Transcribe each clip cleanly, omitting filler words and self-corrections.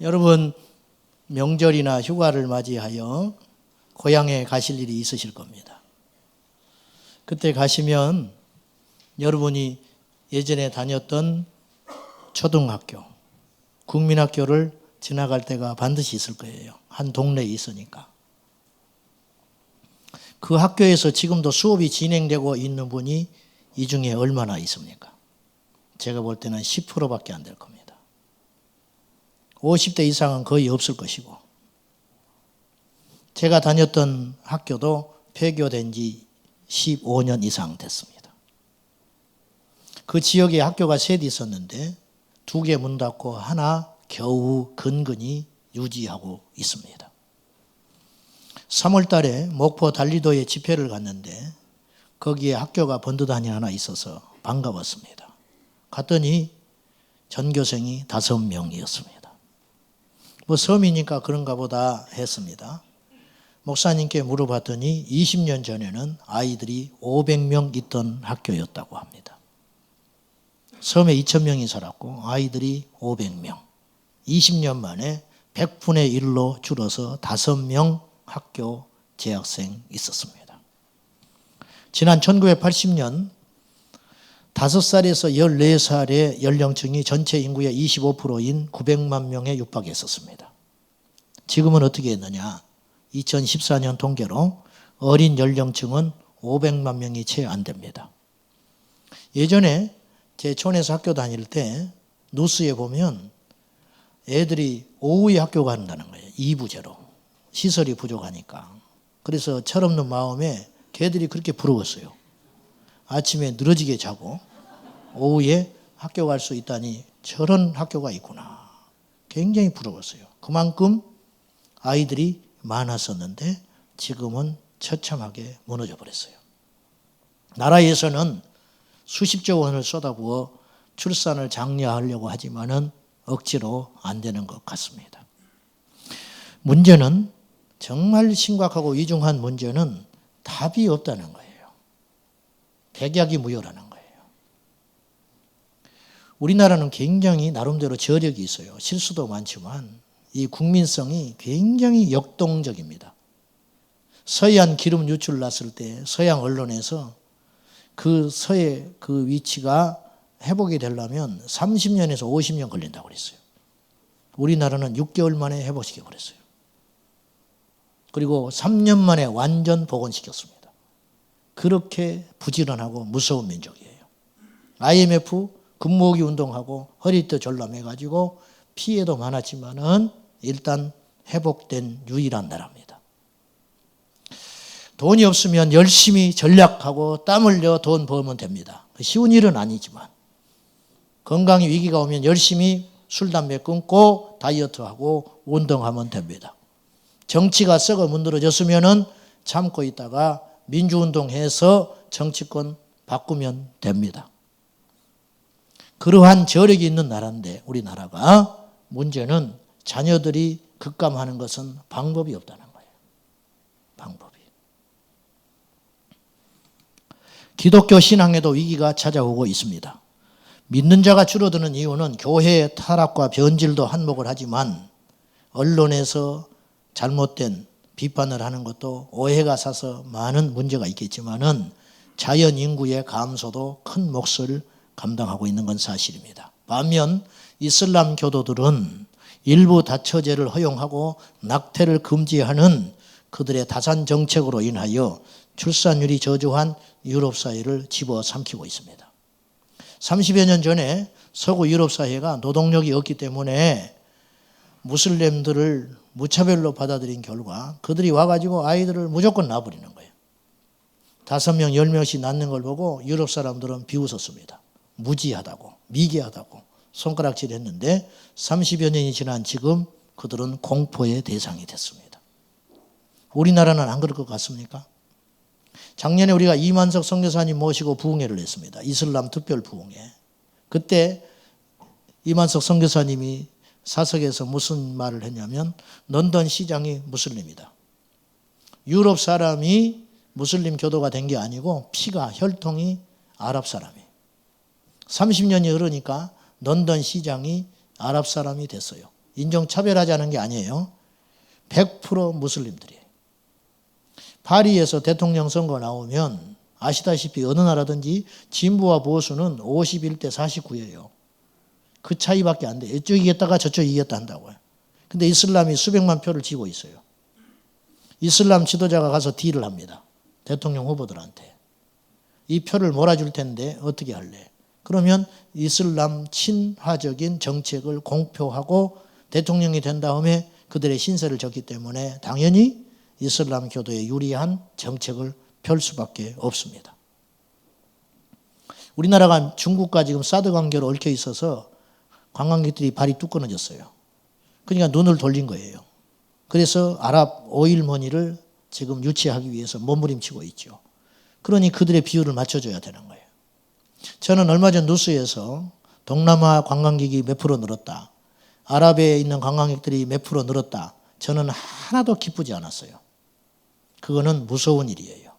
여러분 명절이나 휴가를 맞이하여 고향에 가실 일이 있으실 겁니다. 그때 가시면 여러분이 예전에 다녔던 초등학교, 국민학교를 지나갈 때가 반드시 있을 거예요. 한 동네에 있으니까. 그 학교에서 지금도 수업이 진행되고 있는 분이 이 중에 얼마나 있습니까? 제가 볼 때는 10%밖에 안 될 겁니다. 50대 이상은 거의 없을 것이고, 제가 다녔던 학교도 폐교된 지 15년 이상 됐습니다. 그 지역에 학교가 셋 있었는데 2개 문 닫고 하나 겨우 근근히 유지하고 있습니다. 3월 달에 목포 달리도에 집회를 갔는데 거기에 학교가 번듯하니 하나 있어서 반가웠습니다. 갔더니 전교생이 5명이었습니다. 뭐 섬이니까 그런가 보다 했습니다. 목사님께 물어봤더니 20년 전에는 아이들이 500명 있던 학교였다고 합니다. 섬에 2,000명이 살았고 아이들이 500명. 20년 만에 100분의 1로 줄어서 5명 학교 재학생 있었습니다. 지난 1980년 5살에서 14살의 연령층이 전체 인구의 25%인 900만 명에 육박했었습니다. 지금은 어떻게 했느냐? 2014년 통계로 어린 연령층은 500만 명이 채 안 됩니다. 예전에 제 촌에서 학교 다닐 때 뉴스에 보면 애들이 오후에 학교 간다는 거예요. 2부제로. 시설이 부족하니까. 그래서 철없는 마음에 걔들이 그렇게 부러웠어요. 아침에 늘어지게 자고 오후에 학교 갈 수 있다니 저런 학교가 있구나. 굉장히 부러웠어요. 그만큼 아이들이 많았었는데 지금은 처참하게 무너져 버렸어요. 나라에서는 수십조 원을 쏟아부어 출산을 장려하려고 하지만은 억지로 안 되는 것 같습니다. 문제는 정말 심각하고 위중한 문제는 답이 없다는 거예요. 백약이 무효라는 거예요. 우리나라는 굉장히 나름대로 저력이 있어요. 실수도 많지만 이 국민성이 굉장히 역동적입니다. 서해안 기름 유출 났을 때 서양 언론에서 그 서해 그 위치가 회복이 되려면 30년에서 50년 걸린다고 그랬어요. 우리나라는 6개월 만에 회복시켜 버렸어요. 그리고 3년 만에 완전 복원시켰습니다. 그렇게 부지런하고 무서운 민족이에요. IMF 금모으기 운동하고 허리띠 졸라매가지고 피해도 많았지만은 일단 회복된 유일한 나라입니다. 돈이 없으면 열심히 전략하고 땀 흘려 돈 벌면 됩니다. 쉬운 일은 아니지만 건강에 위기가 오면 열심히 술, 담배 끊고 다이어트하고 운동하면 됩니다. 정치가 썩어 문드러졌으면은 참고 있다가 민주운동해서 정치권 바꾸면 됩니다. 그러한 저력이 있는 나라인데 우리나라가 문제는 자녀들이 급감하는 것은 방법이 없다는 거예요. 방법이. 기독교 신앙에도 위기가 찾아오고 있습니다. 믿는 자가 줄어드는 이유는 교회의 타락과 변질도 한몫을 하지만 언론에서 잘못된 비판을 하는 것도 오해가 사서 많은 문제가 있겠지만은 자연 인구의 감소도 큰 몫을 감당하고 있는 건 사실입니다. 반면 이슬람 교도들은 일부 다처제를 허용하고 낙태를 금지하는 그들의 다산 정책으로 인하여 출산율이 저조한 유럽 사회를 집어삼키고 있습니다. 30여 년 전에 서구 유럽 사회가 노동력이 없기 때문에 무슬림들을 무차별로 받아들인 결과 그들이 와가지고 아이들을 무조건 낳아버리는 거예요. 5명, 10명씩 낳는 걸 보고 유럽 사람들은 비웃었습니다. 무지하다고, 미개하다고 손가락질 했는데 30여 년이 지난 지금 그들은 공포의 대상이 됐습니다. 우리나라는 안 그럴 것 같습니까? 작년에 우리가 이만석 선교사님 모시고 부흥회를 했습니다. 이슬람 특별 부흥회. 그때 이만석 선교사님이 사석에서 무슨 말을 했냐면 런던 시장이 무슬림이다. 유럽 사람이 무슬림 교도가 된 게 아니고 피가 혈통이 아랍 사람이에요. 30년이 흐르니까 런던 시장이 아랍 사람이 됐어요. 인종차별하자는 게 아니에요. 100% 무슬림들이에요. 파리에서 대통령 선거 나오면 아시다시피 어느 나라든지 진보와 보수는 51대 49예요. 그 차이밖에 안 돼요. 이쪽이 이겼다가 저쪽이 이겼다 한다고요. 근데 이슬람이 수백만 표를 쥐고 있어요. 이슬람 지도자가 가서 딜을 합니다. 대통령 후보들한테. 이 표를 몰아줄 텐데 어떻게 할래? 그러면 이슬람 친화적인 정책을 공표하고 대통령이 된 다음에 그들의 신세를 졌기 때문에 당연히 이슬람 교도에 유리한 정책을 펼 수밖에 없습니다. 우리나라가 중국과 지금 사드 관계로 얽혀 있어서 관광객들이 발이 뚝 끊어졌어요. 그러니까 눈을 돌린 거예요. 그래서 아랍 오일머니를 지금 유치하기 위해서 몸부림치고 있죠. 그러니 그들의 비율을 맞춰줘야 되는 거예요. 저는 얼마 전 뉴스에서 동남아 관광객이 몇 프로 늘었다. 아랍에 있는 관광객들이 몇 프로 늘었다. 저는 하나도 기쁘지 않았어요. 그거는 무서운 일이에요.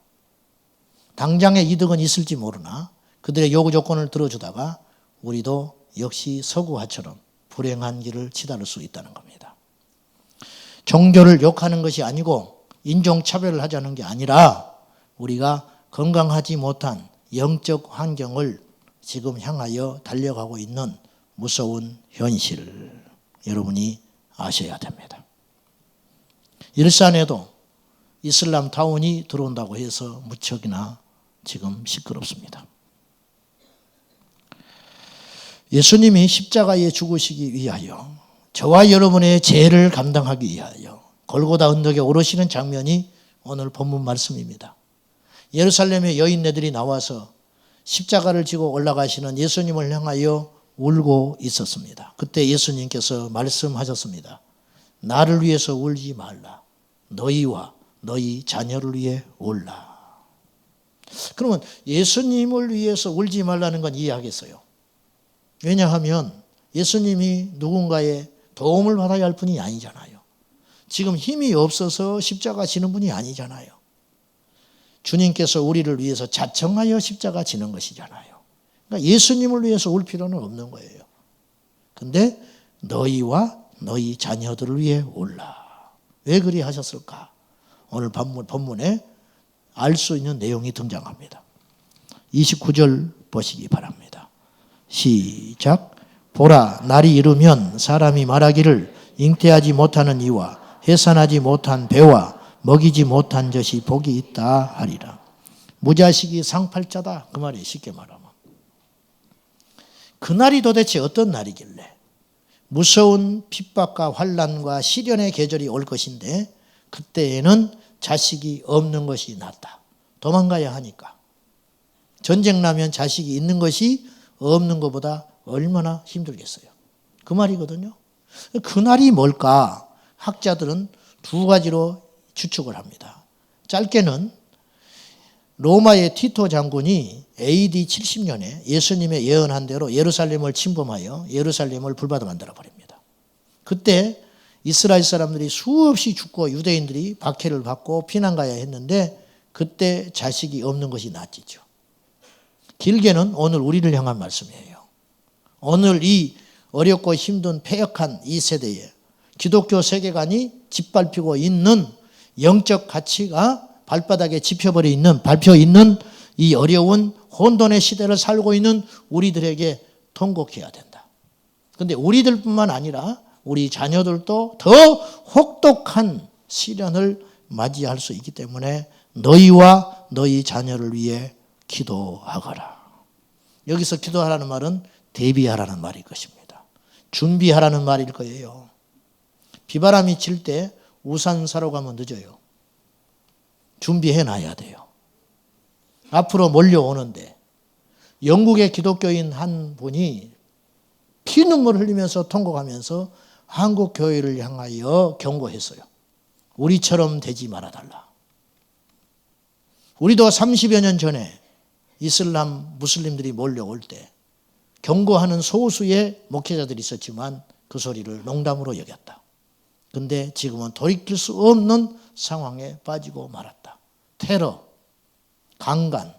당장의 이득은 있을지 모르나 그들의 요구 조건을 들어주다가 우리도 역시 서구화처럼 불행한 길을 치달을 수 있다는 겁니다. 종교를 욕하는 것이 아니고 인종차별을 하자는 게 아니라 우리가 건강하지 못한 영적 환경을 지금 향하여 달려가고 있는 무서운 현실, 여러분이 아셔야 됩니다. 일산에도 이슬람 타운이 들어온다고 해서 무척이나 지금 시끄럽습니다. 예수님이 십자가에 죽으시기 위하여 저와 여러분의 죄를 감당하기 위하여 골고다 언덕에 오르시는 장면이 오늘 본문 말씀입니다. 예루살렘의 여인네들이 나와서 십자가를 지고 올라가시는 예수님을 향하여 울고 있었습니다. 그때 예수님께서 말씀하셨습니다. 나를 위해서 울지 말라. 너희와 너희 자녀를 위해 울라. 그러면 예수님을 위해서 울지 말라는 건 이해하겠어요. 왜냐하면 예수님이 누군가의 도움을 받아야 할 분이 아니잖아요. 지금 힘이 없어서 십자가 지는 분이 아니잖아요. 주님께서 우리를 위해서 자청하여 십자가 지는 것이잖아요. 그러니까 예수님을 위해서 울 필요는 없는 거예요. 근데 너희와 너희 자녀들을 위해 울라. 왜 그리 하셨을까? 오늘 본문에 알 수 있는 내용이 등장합니다. 29절 보시기 바랍니다. 시작. 보라, 날이 이르면 사람이 말하기를 잉태하지 못하는 이와 해산하지 못한 배와 먹이지 못한 젖이 복이 있다 하리라. 무자식이 상팔자다. 그 말이 쉽게 말하면. 그날이 도대체 어떤 날이길래 무서운 핍박과 환난과 시련의 계절이 올 것인데 그때에는 자식이 없는 것이 낫다. 도망가야 하니까. 전쟁 나면 자식이 있는 것이 없는 것보다 얼마나 힘들겠어요. 그 말이거든요. 그날이 뭘까? 학자들은 두 가지로 추측을 합니다. 짧게는 로마의 티토 장군이 AD 70년에 예수님의 예언한 대로 예루살렘을 침범하여 예루살렘을 불바다 만들어 버립니다. 그때 이스라엘 사람들이 수없이 죽고 유대인들이 박해를 받고 피난 가야 했는데 그때 자식이 없는 것이 낫지죠. 길게는 오늘 우리를 향한 말씀이에요. 오늘 이 어렵고 힘든 패역한 이 세대에 기독교 세계관이 짓밟히고 있는 영적 가치가 발바닥에 밟혀 있는 이 어려운 혼돈의 시대를 살고 있는 우리들에게 통곡해야 된다. 그런데 우리들뿐만 아니라 우리 자녀들도 더 혹독한 시련을 맞이할 수 있기 때문에 너희와 너희 자녀를 위해 기도하거라. 여기서 기도하라는 말은 대비하라는 말일 것입니다. 준비하라는 말일 거예요. 비바람이 칠 때 우산 사러 가면 늦어요. 준비해놔야 돼요. 앞으로 몰려오는데 영국의 기독교인 한 분이 피눈물 흘리면서 통곡하면서 한국 교회를 향하여 경고했어요. 우리처럼 되지 말아달라. 우리도 30여 년 전에 이슬람 무슬림들이 몰려올 때 경고하는 소수의 목회자들이 있었지만 그 소리를 농담으로 여겼다. 근데 지금은 돌이킬 수 없는 상황에 빠지고 말았다. 테러, 강간,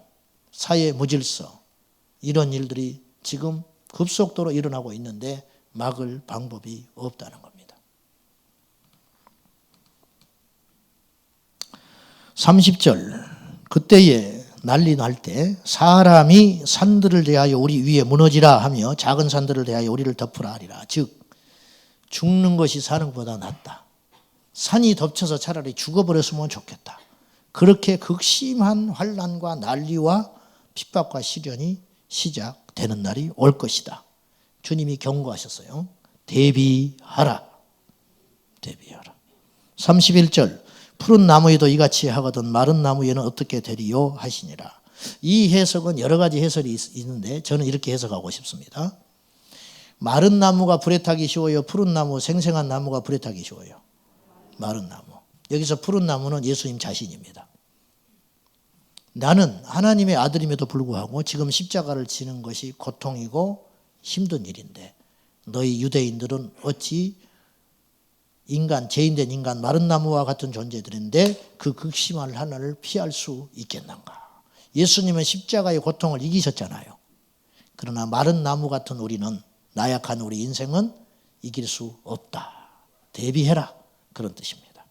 사회 무질서 이런 일들이 지금 급속도로 일어나고 있는데 막을 방법이 없다는 겁니다. 30절 그때에 난리 날 때 사람이 산들을 대하여 우리 위에 무너지라 하며 작은 산들을 대하여 우리를 덮으라 하리라. 즉 죽는 것이 사는 것보다 낫다. 산이 덮쳐서 차라리 죽어버렸으면 좋겠다. 그렇게 극심한 환난과 난리와 핍박과 시련이 시작되는 날이 올 것이다. 주님이 경고하셨어요. 대비하라. 대비하라. 31절 푸른 나무에도 이같이 하거든 마른 나무에는 어떻게 되리요 하시니라. 이 해석은 여러 가지 해설이 있는데 저는 이렇게 해석하고 싶습니다. 마른 나무가 불에 타기 쉬워요? 푸른 나무, 생생한 나무가 불에 타기 쉬워요? 마른 나무. 여기서 푸른 나무는 예수님 자신입니다. 나는 하나님의 아들임에도 불구하고 지금 십자가를 지는 것이 고통이고 힘든 일인데 너희 유대인들은 어찌 인간, 죄인된 인간, 마른 나무와 같은 존재들인데 그 극심한 하나를 피할 수 있겠는가. 예수님은 십자가의 고통을 이기셨잖아요. 그러나 마른 나무 같은 우리는, 나약한 우리 인생은 이길 수 없다. 대비해라. 그런 뜻입니다.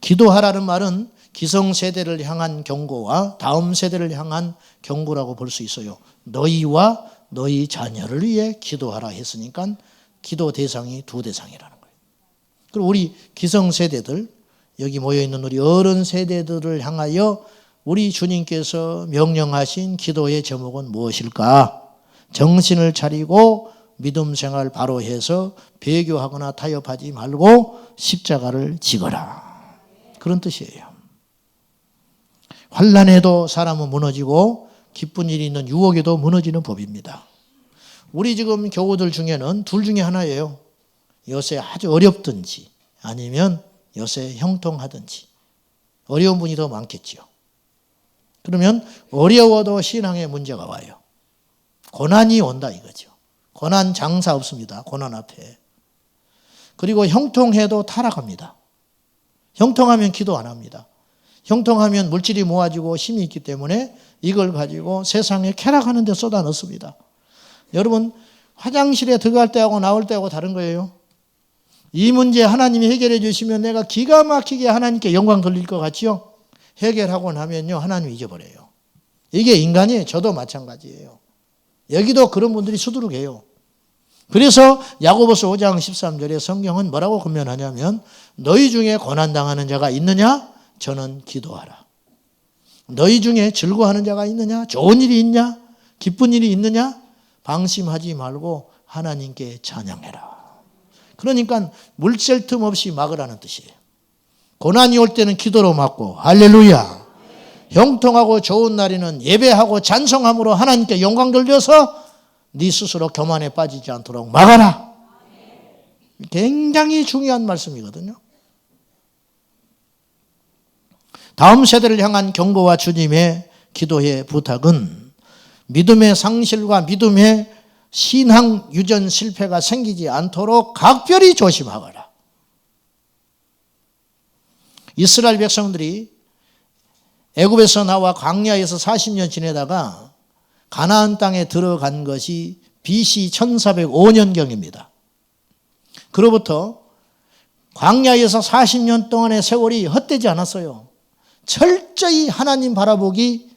기도하라는 말은 기성세대를 향한 경고와 다음 세대를 향한 경고라고 볼 수 있어요. 너희와 너희 자녀를 위해 기도하라 했으니까 기도 대상이 두 대상이라는 거예요. 그리고 우리 기성세대들, 여기 모여있는 우리 어른 세대들을 향하여 우리 주님께서 명령하신 기도의 제목은 무엇일까? 정신을 차리고 믿음 생활 바로 해서 배교하거나 타협하지 말고 십자가를 지거라. 그런 뜻이에요. 환난에도 사람은 무너지고 기쁜 일이 있는 유혹에도 무너지는 법입니다. 우리 지금 교우들 중에는 둘 중에 하나예요. 요새 아주 어렵든지 아니면 요새 형통하든지 어려운 분이 더 많겠죠. 그러면 어려워도 신앙에 문제가 와요. 고난이 온다 이거죠. 고난 장사 없습니다. 고난 앞에. 그리고 형통해도 타락합니다. 형통하면 기도 안 합니다. 형통하면 물질이 모아지고 힘이 있기 때문에 이걸 가지고 세상에 쾌락하는 데 쏟아 넣습니다. 여러분 화장실에 들어갈 때하고 나올 때하고 다른 거예요. 이 문제 하나님이 해결해 주시면 내가 기가 막히게 하나님께 영광 돌릴 것 같지요? 해결하고 나면요 하나님 잊어버려요. 이게 인간이에요. 저도 마찬가지예요. 여기도 그런 분들이 수두룩해요. 그래서 야고보서 5장 13절에 성경은 뭐라고 권면하냐면 너희 중에 고난당하는 자가 있느냐? 저는 기도하라. 너희 중에 즐거워하는 자가 있느냐? 좋은 일이 있냐? 기쁜 일이 있느냐? 방심하지 말고 하나님께 찬양해라. 그러니까 물샐 틈 없이 막으라는 뜻이에요. 고난이 올 때는 기도로 막고 할렐루야. 형통하고 좋은 날에는 예배하고 찬송함으로 하나님께 영광 돌려서 네 스스로 교만에 빠지지 않도록 막아라. 굉장히 중요한 말씀이거든요. 다음 세대를 향한 경고와 주님의 기도의 부탁은 믿음의 상실과 믿음의 신앙 유전 실패가 생기지 않도록 각별히 조심하거라. 이스라엘 백성들이 애굽에서 나와 광야에서 40년 지내다가 가나안 땅에 들어간 것이 BC 1405년경입니다. 그로부터 광야에서 40년 동안의 세월이 헛되지 않았어요. 철저히 하나님 바라보기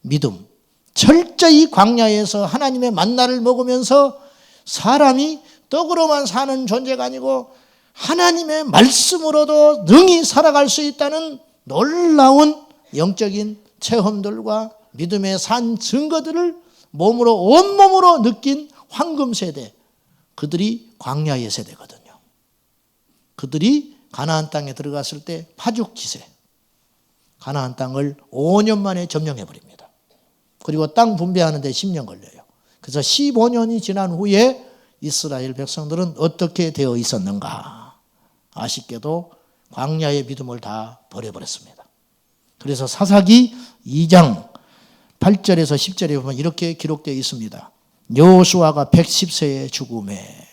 믿음, 철저히 광야에서 하나님의 만나를 먹으면서 사람이 떡으로만 사는 존재가 아니고 하나님의 말씀으로도 능히 살아갈 수 있다는 놀라운 영적인 체험들과 믿음의 산 증거들을 몸으로 온몸으로 느낀 황금 세대, 그들이 광야의 세대거든요. 그들이 가나안 땅에 들어갔을 때 파죽지세, 가나안 땅을 5년 만에 점령해버립니다. 그리고 땅 분배하는 데 10년 걸려요. 그래서 15년이 지난 후에 이스라엘 백성들은 어떻게 되어 있었는가? 아쉽게도 광야의 믿음을 다 버려버렸습니다. 그래서 사사기 2장 8절에서 10절에 보면 이렇게 기록되어 있습니다. 여호수아가 110세의 죽음에,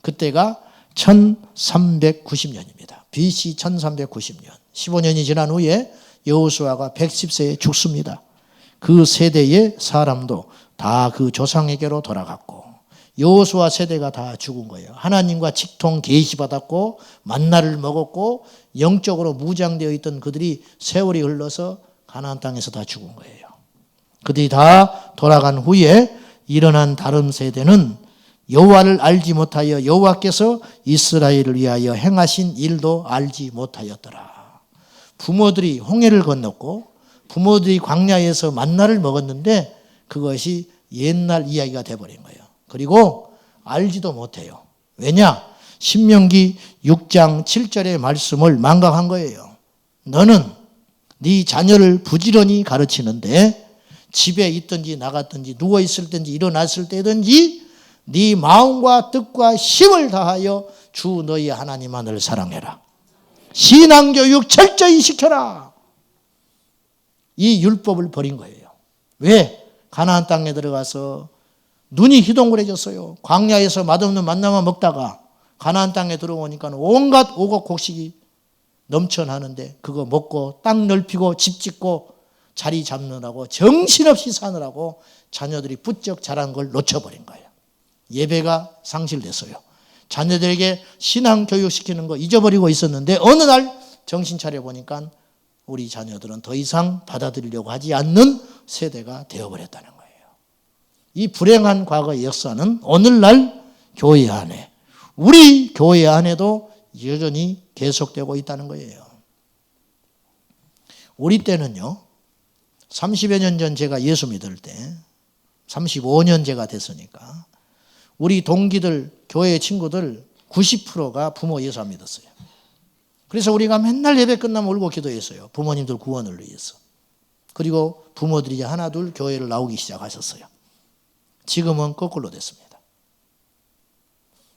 그때가 1390년입니다. BC 1390년. 15년이 지난 후에 여호수아가 110세에 죽습니다. 그 세대의 사람도 다 그 조상에게로 돌아갔고 여호수아 세대가 다 죽은 거예요. 하나님과 직통 계시받았고 만나를 먹었고 영적으로 무장되어 있던 그들이 세월이 흘러서 가나안 땅에서 다 죽은 거예요. 그들이 다 돌아간 후에 일어난 다른 세대는 여호와를 알지 못하여 여호와께서 이스라엘을 위하여 행하신 일도 알지 못하였더라. 부모들이 홍해를 건넜고 부모들이 광야에서 만나를 먹었는데 그것이 옛날 이야기가 돼버린 거예요. 그리고 알지도 못해요. 왜냐? 신명기 6장 7절의 말씀을 망각한 거예요. 너는 네 자녀를 부지런히 가르치는데 집에 있든지 나갔든지 누워있을 든지 일어났을 때든지 네 마음과 뜻과 힘을 다하여 주 너희 하나님만을 사랑해라. 신앙교육 철저히 시켜라. 이 율법을 버린 거예요. 왜? 가나안 땅에 들어가서 눈이 희동그레졌어요. 광야에서 맛없는 만나만 먹다가 가나안 땅에 들어오니까 온갖 오곡곡식이 넘쳐나는데 그거 먹고 땅 넓히고 집 짓고 자리 잡느라고 정신없이 사느라고 자녀들이 부쩍 자란 걸 놓쳐버린 거예요. 예배가 상실됐어요. 자녀들에게 신앙 교육시키는 거 잊어버리고 있었는데 어느 날 정신 차려보니까 우리 자녀들은 더 이상 받아들이려고 하지 않는 세대가 되어버렸다는 거예요. 이 불행한 과거의 역사는 오늘날 교회 안에, 우리 교회 안에도 여전히 계속되고 있다는 거예요. 우리 때는요, 30여 년 전 제가 예수 믿을 때 35년째가 됐으니까 우리 동기들, 교회 친구들 90%가 부모 예수 안 믿었어요. 그래서 우리가 맨날 예배 끝나면 울고 기도했어요. 부모님들 구원을 위해서. 그리고 부모들이 하나 둘 교회를 나오기 시작하셨어요. 지금은 거꾸로 됐습니다.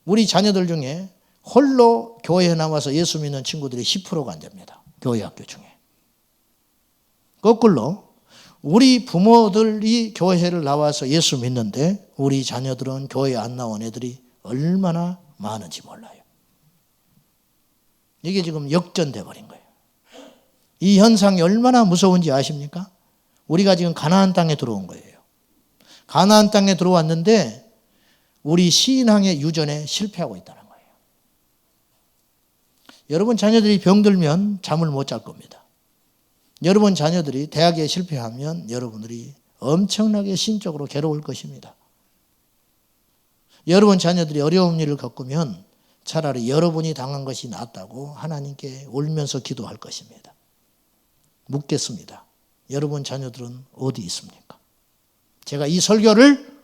우리 자녀들 중에 홀로 교회에 나와서 예수 믿는 친구들이 10%가 안 됩니다. 교회 학교 중에. 거꾸로 우리 부모들이 교회를 나와서 예수 믿는데 우리 자녀들은 교회 안 나온 애들이 얼마나 많은지 몰라요. 이게 지금 역전돼 버린 거예요. 이 현상이 얼마나 무서운지 아십니까? 우리가 지금 가나안 땅에 들어온 거예요. 가나안 땅에 들어왔는데 우리 신앙의 유전에 실패하고 있다는 거예요. 여러분 자녀들이 병들면 잠을 못 잘 겁니다. 여러분 자녀들이 대학에 실패하면 여러분들이 엄청나게 심적으로 괴로울 것입니다. 여러분 자녀들이 어려운 일을 겪으면 차라리 여러분이 당한 것이 낫다고 하나님께 울면서 기도할 것입니다. 묻겠습니다. 여러분 자녀들은 어디 있습니까? 제가 이 설교를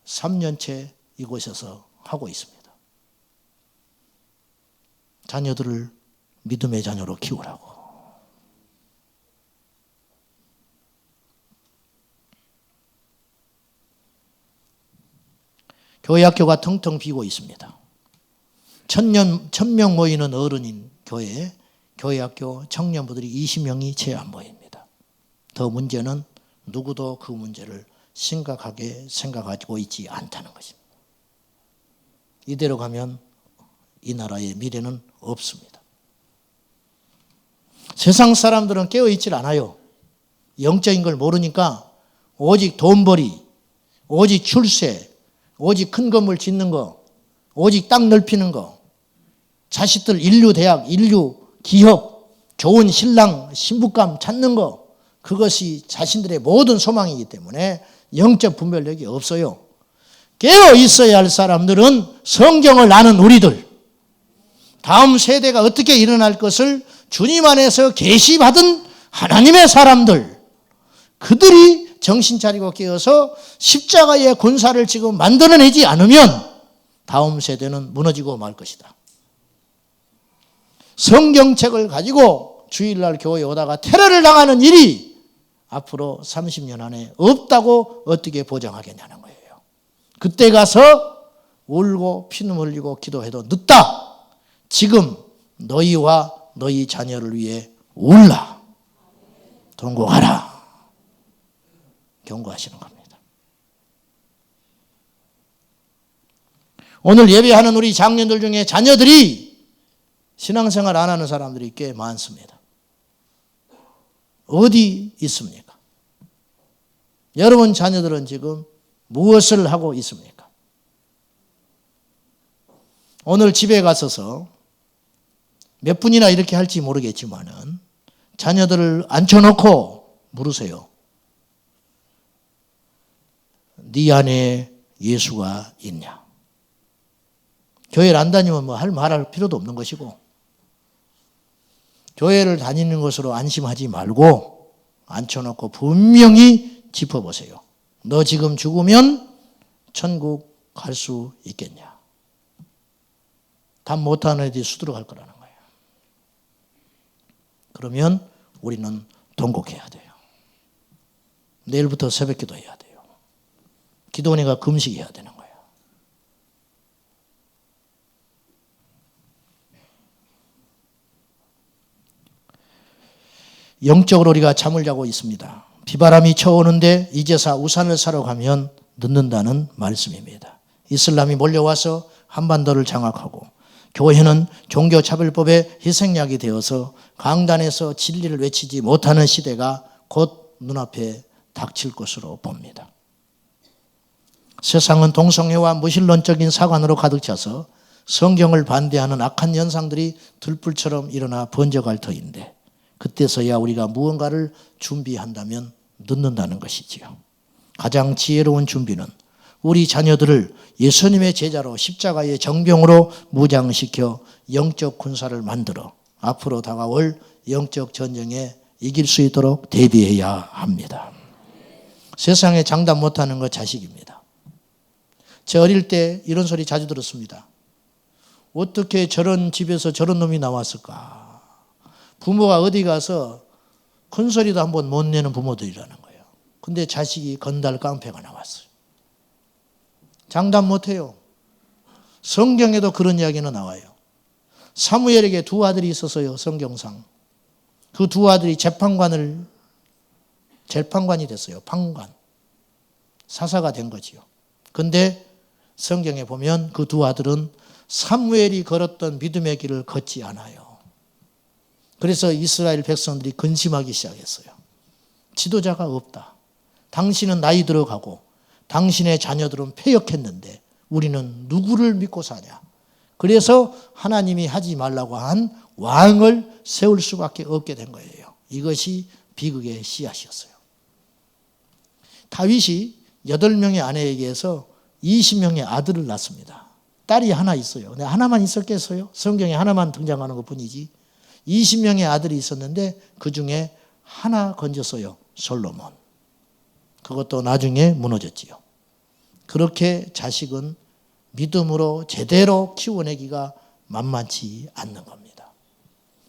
3년째 이곳에서 하고 있습니다. 자녀들을 믿음의 자녀로 키우라고. 교회 학교가 텅텅 비고 있습니다. 1000명 모이는 어른인 교회에 교회 학교 청년부들이 20명이 채 안 보입니다. 더 문제는 누구도 그 문제를 심각하게 생각하고 있지 않다는 것입니다. 이대로 가면 이 나라의 미래는 없습니다. 세상 사람들은 깨어있질 않아요. 영적인 걸 모르니까 오직 돈벌이, 오직 출세, 오직 큰 건물 짓는 거, 오직 땅 넓히는 거, 자식들 인류 대학, 인류 기업, 좋은 신랑, 신부감 찾는 거, 그것이 자신들의 모든 소망이기 때문에 영적 분별력이 없어요. 깨어 있어야 할 사람들은 성경을 아는 우리들, 다음 세대가 어떻게 일어날 것을 주님 안에서 계시받은 하나님의 사람들, 그들이 정신 차리고 깨어서 십자가의 군사를 지금 만들어내지 않으면 다음 세대는 무너지고 말 것이다. 성경책을 가지고 주일날 교회에 오다가 테러를 당하는 일이 앞으로 30년 안에 없다고 어떻게 보장하겠냐는 거예요. 그때 가서 울고 피눈 흘리고 기도해도 늦다. 지금 너희와 너희 자녀를 위해 울라. 통곡하라. 경고하시는 겁니다. 오늘 예배하는 우리 장년들 중에 자녀들이 신앙생활 안 하는 사람들이 꽤 많습니다. 어디 있습니까? 여러분 자녀들은 지금 무엇을 하고 있습니까? 오늘 집에 가서서 몇 분이나 이렇게 할지 모르겠지만은 자녀들을 앉혀놓고 물으세요. 네 안에 예수가 있냐? 교회를 안 다니면 뭐 말할 필요도 없는 것이고, 교회를 다니는 것으로 안심하지 말고 앉혀놓고 분명히 짚어보세요. 너 지금 죽으면 천국 갈 수 있겠냐? 답 못하는 애들이 수두룩할 거라는 거예요. 그러면 우리는 통곡해야 돼요. 내일부터 새벽기도 해야 돼요. 기도원이가 금식해야 되는 거예요. 영적으로 우리가 잠을 자고 있습니다. 비바람이 쳐오는데 이제서 우산을 사러 가면 늦는다는 말씀입니다. 이슬람이 몰려와서 한반도를 장악하고 교회는 종교차별법의 희생약이 되어서 강단에서 진리를 외치지 못하는 시대가 곧 눈앞에 닥칠 것으로 봅니다. 세상은 동성애와 무신론적인 사관으로 가득 차서 성경을 반대하는 악한 현상들이 들불처럼 일어나 번져갈 터인데 그때서야 우리가 무언가를 준비한다면 늦는다는 것이지요. 가장 지혜로운 준비는 우리 자녀들을 예수님의 제자로 십자가의 정병으로 무장시켜 영적 군사를 만들어 앞으로 다가올 영적 전쟁에 이길 수 있도록 대비해야 합니다. 세상에 장담 못하는 것 자식입니다. 제 어릴 때 이런 소리 자주 들었습니다. 어떻게 저런 집에서 저런 놈이 나왔을까? 부모가 어디 가서 큰 소리도 한번 못 내는 부모들이라는 거예요. 근데 자식이 건달 깡패가 나왔어요. 장담 못해요. 성경에도 그런 이야기는 나와요. 사무엘에게 두 아들이 있었어요. 성경상. 그 두 아들이 재판관이 됐어요. 판관. 사사가 된 거지요. 근데 성경에 보면 그 두 아들은 사무엘이 걸었던 믿음의 길을 걷지 않아요. 그래서 이스라엘 백성들이 근심하기 시작했어요. 지도자가 없다. 당신은 나이 들어가고 당신의 자녀들은 폐역했는데 우리는 누구를 믿고 사냐. 그래서 하나님이 하지 말라고 한 왕을 세울 수밖에 없게 된 거예요. 이것이 비극의 씨앗이었어요. 다윗이 8명의 아내에게서 20명의 아들을 낳습니다. 딸이 하나 있어요. 근데 하나만 있었겠어요? 성경에 하나만 등장하는 것뿐이지. 20명의 아들이 있었는데 그 중에 하나 건졌어요. 솔로몬. 그것도 나중에 무너졌지요. 그렇게 자식은 믿음으로 제대로 키워내기가 만만치 않는 겁니다.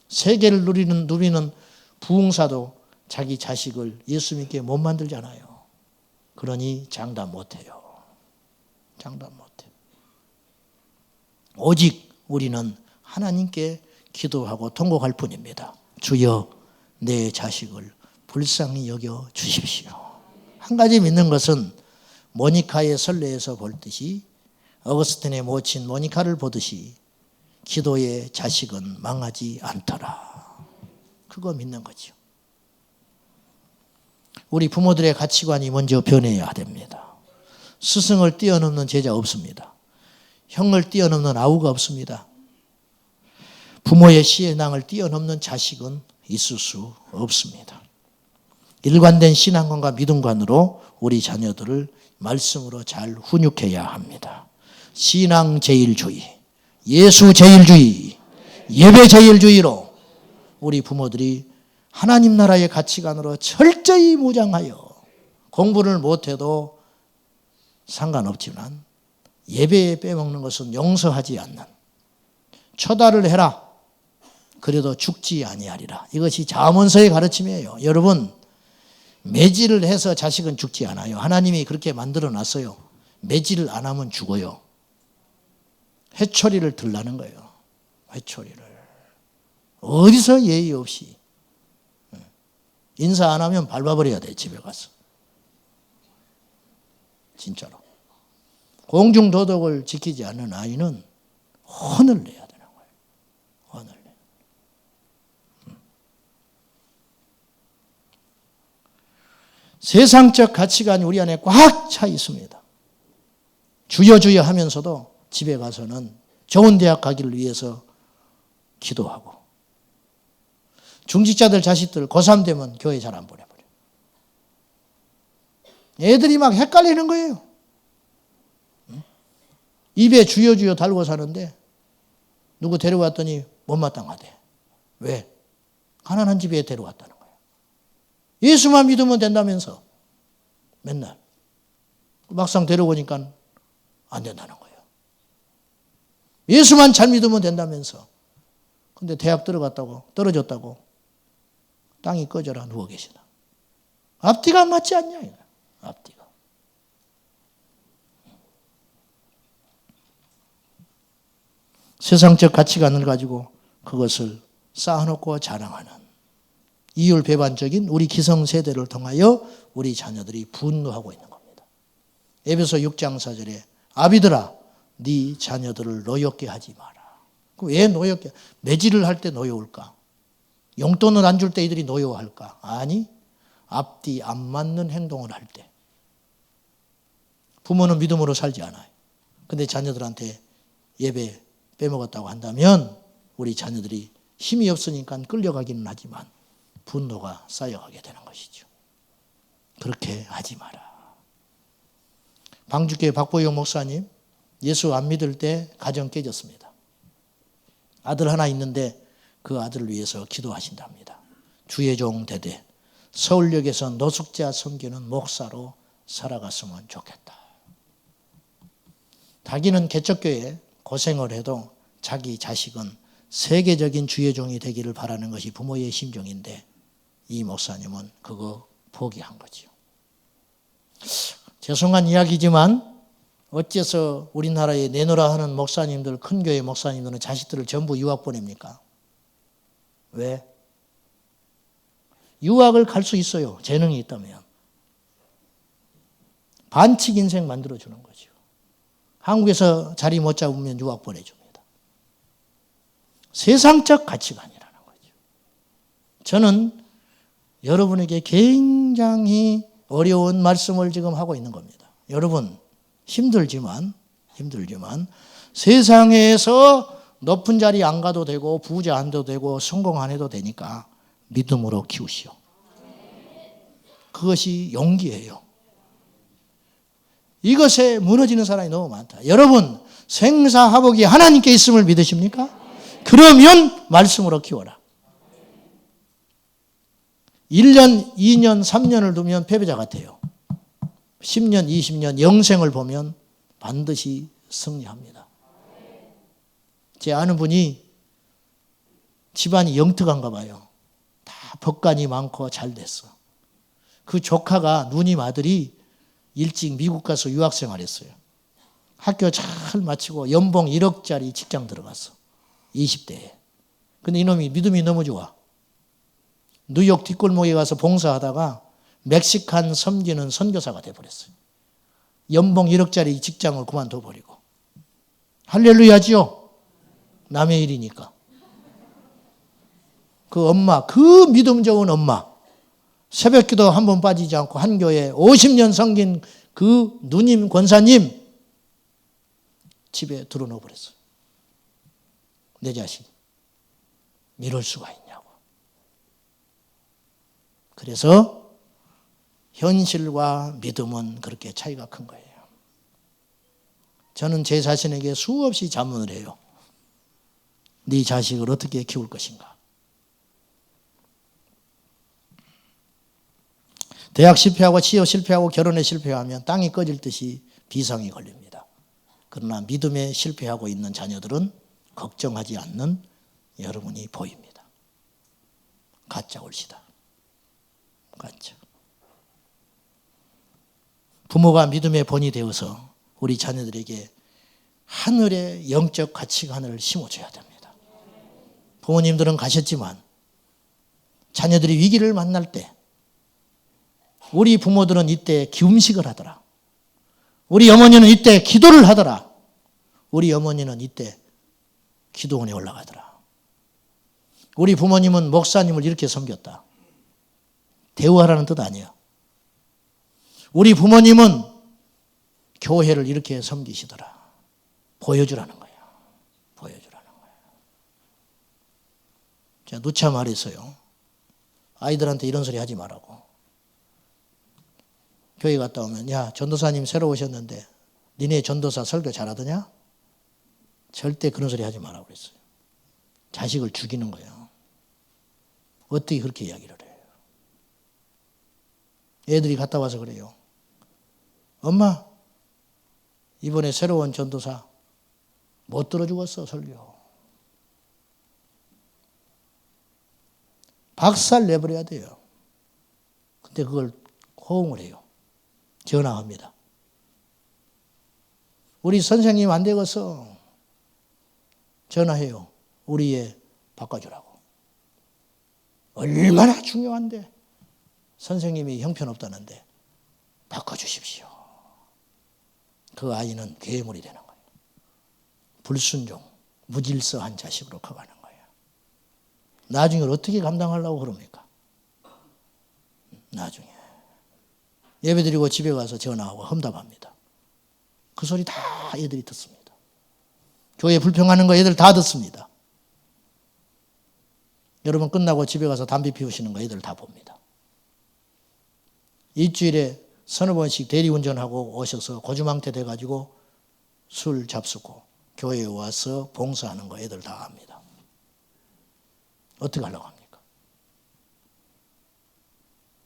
세계를 누리는 부흥사도 자기 자식을 예수 믿게 못 만들잖아요. 그러니 장담 못해요. 장담 못해요. 오직 우리는 하나님께 기도하고 통곡할 뿐입니다. 주여 내 자식을 불쌍히 여겨 주십시오. 한 가지 믿는 것은 모니카의 선례에서 볼 듯이 어거스틴의 모친 모니카를 보듯이 기도의 자식은 망하지 않더라. 그거 믿는 거죠. 우리 부모들의 가치관이 먼저 변해야 됩니다. 스승을 뛰어넘는 제자 없습니다. 형을 뛰어넘는 아우가 없습니다. 부모의 신앙을 뛰어넘는 자식은 있을 수 없습니다. 일관된 신앙관과 믿음관으로 우리 자녀들을 말씀으로 잘 훈육해야 합니다. 신앙 제일주의, 예수 제일주의, 예배 제일주의로 우리 부모들이 하나님 나라의 가치관으로 철저히 무장하여 공부를 못해도 상관없지만 예배에 빼먹는 것은 용서하지 않는, 처다를 해라 그래도 죽지 아니하리라. 이것이 잠언서의 가르침이에요. 여러분, 매질을 해서 자식은 죽지 않아요. 하나님이 그렇게 만들어 놨어요. 매질을 안 하면 죽어요. 회초리를 들라는 거예요. 회초리를. 어디서 예의 없이. 인사 안 하면 밟아버려야 돼, 집에 가서. 진짜로. 공중도덕을 지키지 않는 아이는 혼을 내야 되는 거예요. 혼을 내. 세상적 가치관이 우리 안에 꽉 차 있습니다. 주여 주여 하면서도 집에 가서는 좋은 대학 가기를 위해서 기도하고, 중직자들 자식들 고3 되면 교회 잘 안 보내버려. 애들이 막 헷갈리는 거예요. 입에 주여 주여 달고 사는데 누구 데려왔더니 못마땅하대. 왜? 가난한 집에 데려왔다는 거예요. 예수만 믿으면 된다면서 맨날. 막상 데려오니까 안 된다는 거예요. 예수만 잘 믿으면 된다면서. 근데 대학 떨어졌다고 땅이 꺼져라 누워 계시다. 앞뒤가 맞지 않냐 이거. 앞뒤가. 세상적 가치관을 가지고 그것을 쌓아놓고 자랑하는 이율배반적인 우리 기성세대를 통하여 우리 자녀들이 분노하고 있는 겁니다. 에베소 6장 4절에 아비들아 네 자녀들을 노엽게 하지 마라. 왜 노엽게? 매질을 할 때 노여울까? 용돈을 안 줄 때 이들이 노여워할까? 아니, 앞뒤 안 맞는 행동을 할 때. 부모는 믿음으로 살지 않아요. 근데 자녀들한테 예배 빼먹었다고 한다면 우리 자녀들이 힘이 없으니까 끌려가기는 하지만 분노가 쌓여가게 되는 것이죠. 그렇게 하지 마라. 방주교회 박보영 목사님, 예수 안 믿을 때 가정 깨졌습니다. 아들 하나 있는데 그 아들을 위해서 기도하신답니다. 주의 종 되되 서울역에서 노숙자 섬기는 목사로 살아갔으면 좋겠다. 자기는 개척교회에 고생을 해도 자기 자식은 세계적인 주의 종이 되기를 바라는 것이 부모의 심정인데 이 목사님은 그거 포기한 거죠. 죄송한 이야기지만 어째서 우리나라에 내노라 하는 목사님들, 큰 교회 목사님들은 자식들을 전부 유학 보냅니까? 왜? 유학을 갈 수 있어요. 재능이 있다면. 반칙 인생 만들어주는 거죠. 한국에서 자리 못 잡으면 유학 보내줍니다. 세상적 가치관이라는 거죠. 저는 여러분에게 굉장히 어려운 말씀을 지금 하고 있는 겁니다. 여러분 힘들지만 세상에서 높은 자리 안 가도 되고 부자 안 돼도 되고 성공 안 해도 되니까 믿음으로 키우시오. 그것이 용기예요. 이것에 무너지는 사람이 너무 많다. 여러분 생사화복이 하나님께 있음을 믿으십니까? 그러면 말씀으로 키워라. 1년, 2년, 3년을 두면 패배자 같아요. 10년, 20년 영생을 보면 반드시 승리합니다. 제 아는 분이 집안이 영특한가 봐요. 다 법관이 많고 잘 됐어. 그 조카가 누님 아들이 일찍 미국 가서 유학생활 했어요. 학교 잘 마치고 연봉 1억짜리 직장 들어갔어. 20대에. 근데 이놈이 믿음이 너무 좋아. 뉴욕 뒷골목에 가서 봉사하다가 멕시칸 섬기는 선교사가 돼버렸어요. 연봉 1억짜리 직장을 그만둬버리고. 할렐루야지요. 남의 일이니까. 그 엄마, 그 믿음 좋은 엄마, 새벽기도 한 번 빠지지 않고 한 교회 50년 섬긴 그 누님 권사님 집에 들어놓아 버렸어요. 내 자식 이럴 수가 있냐고. 그래서 현실과 믿음은 그렇게 차이가 큰 거예요. 저는 제 자신에게 수없이 자문을 해요. 네 자식을 어떻게 키울 것인가. 대학 실패하고 취업 실패하고 결혼에 실패하면 땅이 꺼질 듯이 비상이 걸립니다. 그러나 믿음에 실패하고 있는 자녀들은 걱정하지 않는 여러분이 보입니다. 가짜 올시다. 가짜. 부모가 믿음의 본이 되어서 우리 자녀들에게 하늘의 영적 가치관을 심어줘야 됩니다. 부모님들은 가셨지만 자녀들이 위기를 만날 때 우리 부모들은 이때 기음식을 하더라. 우리 어머니는 이때 기도를 하더라. 우리 어머니는 이때 기도원에 올라가더라. 우리 부모님은 목사님을 이렇게 섬겼다. 대우하라는 뜻 아니에요. 우리 부모님은 교회를 이렇게 섬기시더라. 보여주라는 거예요. 보여주라는 거예요. 제가 누차 말했어요. 아이들한테 이런 소리 하지 말라고. 교회 갔다 오면 야 전도사님 새로 오셨는데 니네 전도사 설교 잘하더냐? 절대 그런 소리 하지 말라고 그랬어요. 자식을 죽이는 거예요. 어떻게 그렇게 이야기를 해요? 애들이 갔다 와서 그래요. 엄마 이번에 새로 온 전도사 못 들어 죽었어 설교. 박살 내버려야 돼요. 근데 그걸 호응을 해요. 전화합니다. 우리 선생님 안 되겠어. 전화해요. 우리 애 바꿔주라고. 얼마나 중요한데 선생님이 형편없다는데 바꿔주십시오. 그 아이는 괴물이 되는 거예요. 불순종, 무질서한 자식으로 커가는 거예요. 나중에 어떻게 감당하려고 그럽니까? 나중에 예배드리고 집에 가서 전화하고 험담합니다. 그 소리 다 애들이 듣습니다. 교회 불평하는 거 애들 다 듣습니다. 여러분 끝나고 집에 가서 담배 피우시는 거 애들 다 봅니다. 일주일에 서너 번씩 대리운전하고 오셔서 고주망태 돼가지고 술 잡수고 교회에 와서 봉사하는 거 애들 다 압니다. 어떻게 하려고 합니까?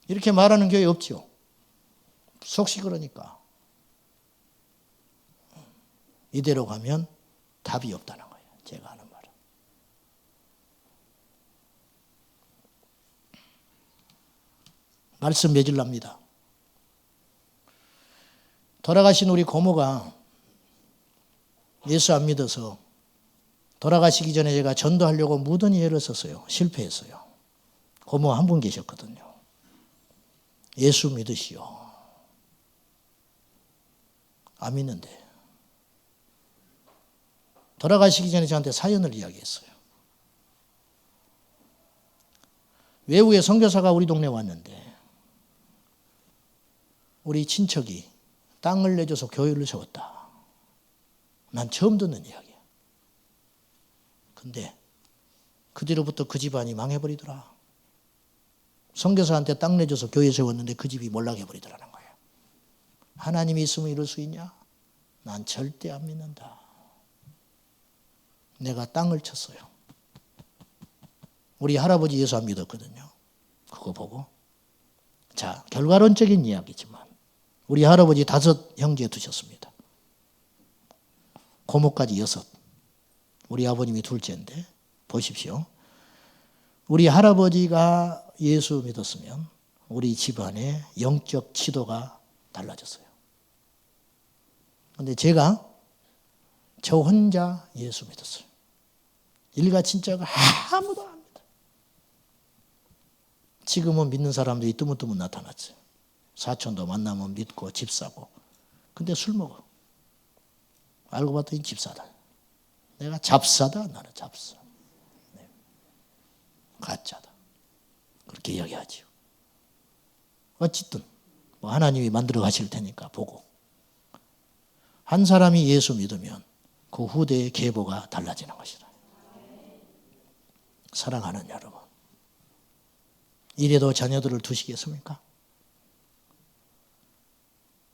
이렇게 말하는 교회 없죠. 속시 그러니까. 이대로 가면 답이 없다는 거예요. 제가 하는 말은. 말씀 맺으랍니다. 돌아가신 우리 고모가 예수 안 믿어서 돌아가시기 전에 제가 전도하려고 무던히 애를 썼어요. 실패했어요. 고모 한 분 계셨거든요. 예수 믿으시오. 안 믿는데. 돌아가시기 전에 저한테 사연을 이야기했어요. 외국의 선교사가 우리 동네에 왔는데 우리 친척이 땅을 내줘서 교회를 세웠다. 난 처음 듣는 이야기야. 근데 그 뒤로부터 그 집안이 망해버리더라. 선교사한테 땅 내줘서 교회 세웠는데 그 집이 몰락해버리더라는 거예요. 하나님이 있으면 이럴 수 있냐? 난 절대 안 믿는다. 내가 땅을 쳤어요. 우리 할아버지 예수 안 믿었거든요. 그거 보고. 자, 결과론적인 이야기지만 우리 할아버지 5 형제 두셨습니다. 고모까지 6. 우리 아버님이 둘째인데 보십시오. 우리 할아버지가 예수 믿었으면 우리 집안의 영적 지도가 달라졌어요. 그런데 제가 저 혼자 예수 믿었어요. 일가 친척 아무도 안 믿어요. 지금은 믿는 사람들이 뜨문뜨문 나타났어요. 사촌도 만나면 믿고 집 사고. 근데 술 먹어. 알고 봤더니 집사다. 내가 잡사다. 나는 잡사. 네. 가짜다. 그렇게 이야기하죠. 어쨌든 뭐 하나님이 만들어 가실 테니까 보고. 한 사람이 예수 믿으면 그 후대의 계보가 달라지는 것이다. 사랑하는 여러분. 이래도 자녀들을 두시겠습니까?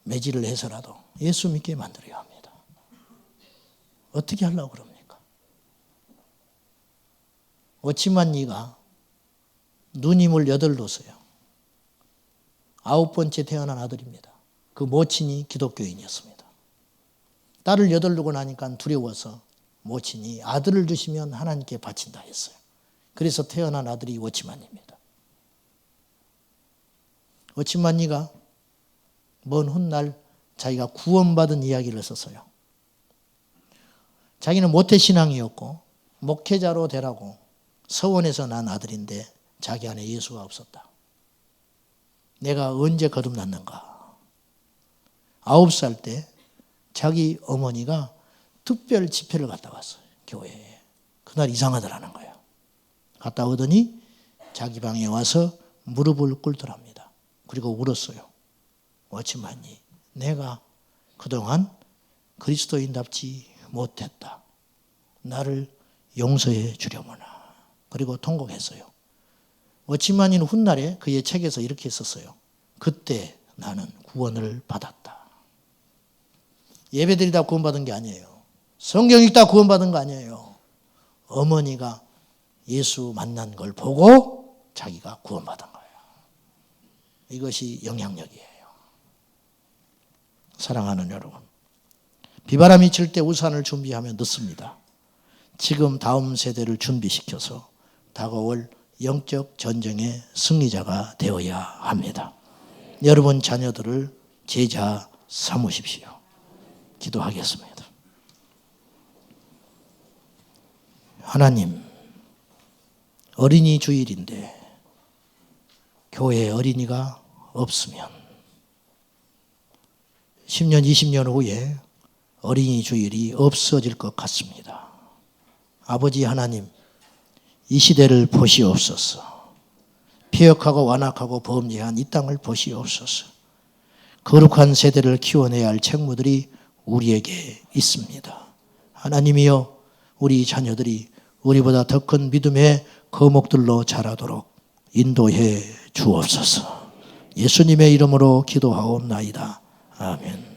매질을 해서라도 예수 믿게 만들어야 합니다. 어떻게 하려고 그럽니까? 오치만니가 누님을 8 뒀어요. 9번째 태어난 아들입니다. 그 모친이 기독교인이었습니다. 딸을 8 두고 나니까 두려워서 모친이 아들을 주시면 하나님께 바친다 했어요. 그래서 태어난 아들이 오치만니입니다. 오치만니가 먼 훗날 자기가 구원받은 이야기를 썼어요. 자기는 모태신앙이었고 목회자로 되라고 서원에서 난 아들인데 자기 안에 예수가 없었다. 내가 언제 거듭났는가. 9살 때 자기 어머니가 특별 집회를 갔다 왔어요. 교회에. 그날 이상하더라는 거예요. 갔다 오더니 자기 방에 와서 무릎을 꿇더랍니다. 그리고 울었어요. 오치만니, 내가 그동안 그리스도인답지 못했다. 나를 용서해 주려무나. 그리고 통곡했어요. 워치만인 훗날에 그의 책에서 이렇게 썼어요. 그때 나는 구원을 받았다. 예배드리다 구원받은 게 아니에요. 성경 읽다 구원받은 거 아니에요. 어머니가 예수 만난 걸 보고 자기가 구원받은 거예요. 이것이 영향력이에요. 사랑하는 여러분, 비바람이 칠 때 우산을 준비하면 늦습니다. 지금 다음 세대를 준비시켜서 다가올 영적 전쟁의 승리자가 되어야 합니다. 여러분 자녀들을 제자 삼으십시오. 기도하겠습니다. 하나님, 어린이 주일인데 교회에 어린이가 없으면 10년, 20년 후에 어린이 주일이 없어질 것 같습니다. 아버지 하나님, 이 시대를 보시옵소서. 폐역하고 완악하고 범죄한 이 땅을 보시옵소서. 거룩한 세대를 키워내야 할 책무들이 우리에게 있습니다. 하나님이여, 우리 자녀들이 우리보다 더 큰 믿음의 거목들로 자라도록 인도해 주옵소서. 예수님의 이름으로 기도하옵나이다. 아멘.